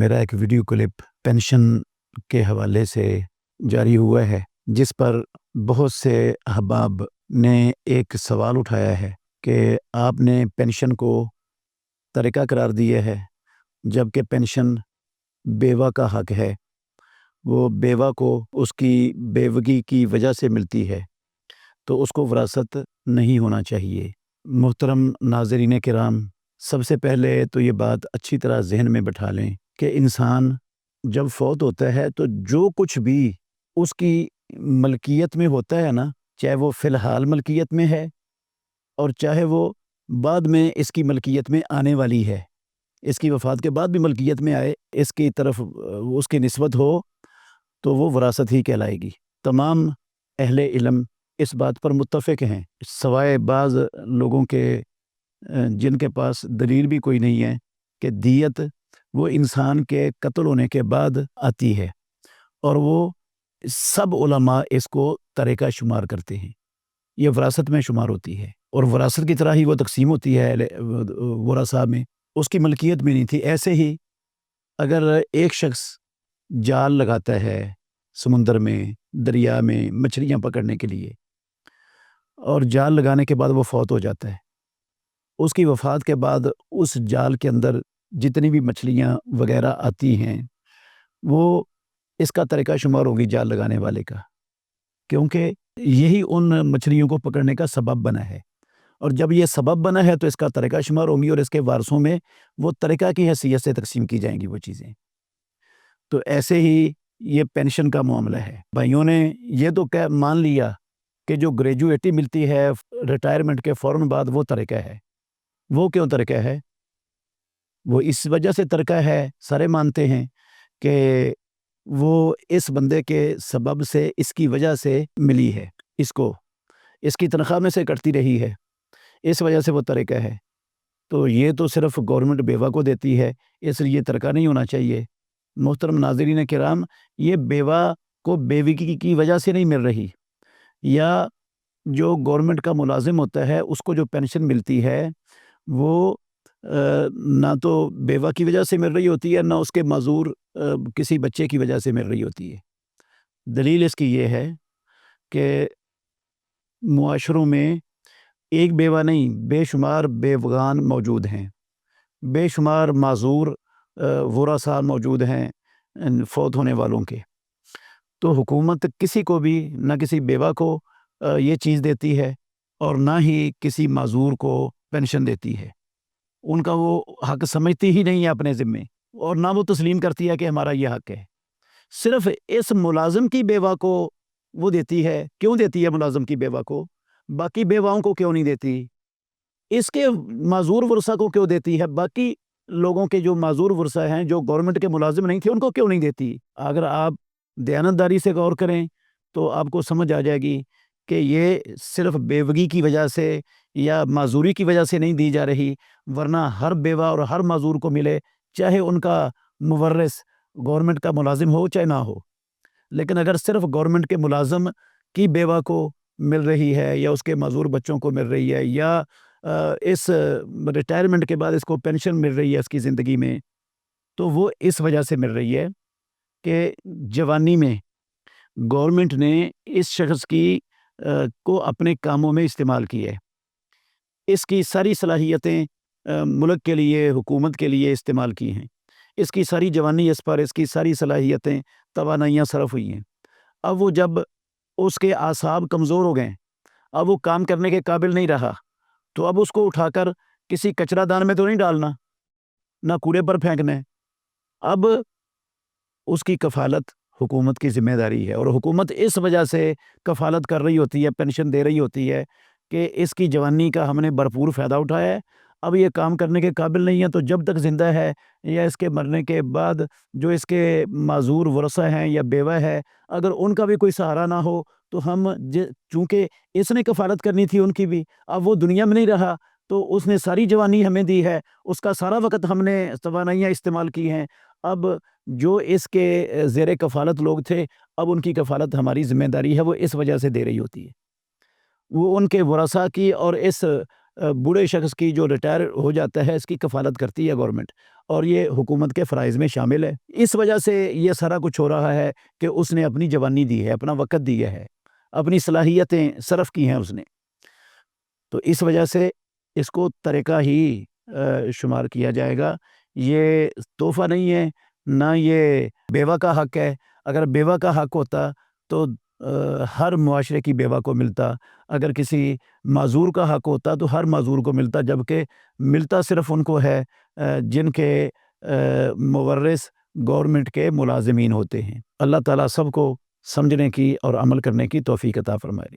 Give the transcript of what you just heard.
मेरा एक video clip pension के हवाले से जारी हुआ है, जिस पर बहुत से अहबाब ने एक सवाल उठाया है कि आपने पेंशन को तरीका करार दिया है, जबकि पेंशन बेवा का हक है। वो बेवा को उसकी बेवगी की वजह से मिलती है, तो उसको विरासत नहीं होना चाहिए। मोहतरम नाज़रीन किराम, सबसे पहले तो ये बात अच्छी तरह जहन में बिठा लें कि इंसान जब फौत होता है तो जो कुछ भी उसकी मलकियत में होता है ना, चाहे वो फ़िलहाल मलकियत में है और चाहे वो बाद में इसकी मलकियत में आने वाली है, इसकी वफ़ात के बाद भी मलकियत में आए, इसकी तरफ उसकी निस्बत हो, तो वो विरासत ही कहलाएगी। तमाम अहले इल्म इस बात पर मुत्तफ़िक़ हैं, सवाए बाज़ लोगों के जिनके पास दलील भी कोई नहीं है कि दियत वो इंसान के कत्ल होने के बाद आती है, और वो सब उलमा इसको तरीक़ा शुमार करते हैं। ये विरासत में शुमार होती है और विरासत की तरह ही वो तक़सीम होती है वरासा में, उसकी मलकियत में नहीं थी। ऐसे ही अगर एक शख्स जाल लगाता है समुंदर में, दरिया में मछलियाँ पकड़ने के लिए, और जाल लगाने के बाद वो फौत हो जाता है, उसकी वफ़ात के बाद उस जाल के अंदर जितनी भी मछलियाँ वग़ैरह आती हैं, वो इसका तरीक़ा शुमार होगी जाल लगाने वाले का, क्योंकि यही उन मछलियों को पकड़ने का सबब बना है, और जब ये सबब बना है तो इसका तरीक़ा शुमार होंगी और इसके वारसों में वो तरीक़ा की हैसियत से तक़सीम की जाएंगी वो चीज़ें। तो ऐसे ही ये पेंशन का मामला है। भाइयों ने ये तो कह मान लिया कि जो ग्रेजुएटी मिलती है रिटायरमेंट के फ़ौरन बाद वो तरीक़ा है। वो क्यों तरीक़ा है? वो इस वजह से तरीक़ा है, सारे मानते हैं कि वो इस बंदे के सबब से, इसकी वजह से मिली है, इसको इसकी तनख्वाह में से कटती रही है, इस वजह से वो तरीक़ा है। तो ये तो सिर्फ़ गवर्नमेंट बेवा को देती है, इसलिए तरीक़ा नहीं होना चाहिए। मोहतरम नाज़रीन किराम, ये बेवा को बेवगी की वजह से नहीं मिल रही, या जो गवर्नमेंट का मुलाजिम होता है उसको जो पेंशन मिलती है वो ना तो बेवा की वजह से मिल रही होती है, ना उसके माजूर किसी बच्चे की वजह से मिल रही होती है। दलील इसकी ये है कि मुआशरों में एक बेवा नहीं, बेशुमार बेवगान मौजूद हैं, बेशुमार माजूर वरासा मौजूद हैं फौत होने वालों के। तो हुकूमत किसी को भी, ना किसी बेवा को ये चीज़ देती है और ना ही किसी माजूर को पेंशन देती है। उनका वो हक समझती ही नहीं है अपने ज़िम्मे, और ना वो तस्लीम करती है कि हमारा ये हक है। सिर्फ़ इस मुलाजिम की बेवा को वो देती है। क्यों देती है मुलाजिम की बेवा को? बाकी बेवाओं को क्यों नहीं देती? इसके माजूर वरसा को क्यों देती है? बाकी लोगों के जो माजूर वरसा हैं, जो गवर्नमेंट के मुलाजिम नहीं थे, उनको क्यों नहीं देती? अगर आप दयानतदारी से गौर करें तो आपको समझ आ जाएगी कि ये सिर्फ़ बेवगी की वजह से या माजूरी की वजह से नहीं दी जा रही, वरना हर बेवा और हर माजूर को मिले, चाहे उनका मुवर्रिस गवर्नमेंट का मुलाजिम हो चाहे ना हो। लेकिन अगर सिर्फ़ गवर्नमेंट के मुलाजिम की बेवा को मिल रही है, या उसके माजूर बच्चों को मिल रही है, या इस रिटायरमेंट के बाद इसको पेंशन मिल रही है इसकी ज़िंदगी में, तो वो इस वजह से मिल रही है कि जवानी में गवर्नमेंट ने इस शख्स की को अपने कामों में इस्तेमाल किया है। इसकी सारी सलाहियतें मुल्क के लिए, हुकूमत के लिए इस्तेमाल की हैं। इसकी सारी जवानी इस पर, इसकी सारी सलाहियतें, तवानाइयाँ सर्फ़ हुई हैं। अब वो जब उसके आसाब कमज़ोर हो गए, अब वो काम करने के काबिल नहीं रहा, तो अब उसको उठाकर किसी कचरादान में तो नहीं डालना, ना कूड़े पर फेंकना है। अब उसकी कफ़ालत हुकूमत की ज़िम्मेदारी है, और हुकूमत इस वजह से कफ़ालत कर रही होती है, पेंशन दे रही होती है कि इसकी जवानी का हमने भरपूर फ़ायदा उठाया है। अब ये काम करने के काबिल नहीं है, तो जब तक ज़िंदा है या इसके मरने के बाद जो इसके माजूर वरसा हैं या बेवा है, अगर उनका भी कोई सहारा ना हो, तो हम चूँकि इसने कफ़ालत करनी थी उनकी भी, अब वो दुनिया में नहीं रहा, तो उसने सारी जवानी हमें दी है, उसका सारा वक़्त हमने तवानाइयाँ इस्तेमाल की हैं। अब जो इसके ज़ेरे कफ़ालत लोग थे, अब उनकी कफ़ालत हमारी ज़िम्मेदारी है, वो इस वजह से दे रही होती है। वो उनके वरसा की और इस बूढ़े शख्स की जो रिटायर हो जाता है, इसकी कफ़ालत करती है गवर्नमेंट। اور یہ حکومت کے فرائض میں شامل ہے۔ اس وجہ سے یہ سارا کچھ ہو رہا ہے کہ اس نے اپنی جوانی دی ہے، اپنا وقت دیا ہے، اپنی صلاحیتیں صرف کی ہیں اس نے، تو اس وجہ سے اس کو طریقہ ہی شمار کیا جائے گا۔ یہ تحفہ نہیں ہے، نہ یہ بیوہ کا حق ہے۔ اگر بیوہ کا حق ہوتا تو ہر معاشرے کی بیوہ کو ملتا، اگر کسی معذور کا حق ہوتا تو ہر معذور کو ملتا، جبکہ ملتا صرف ان کو ہے جن کے مورث گورنمنٹ کے ملازمین ہوتے ہیں۔ اللہ تعالیٰ سب کو سمجھنے کی اور عمل کرنے کی توفیق عطا فرمائے۔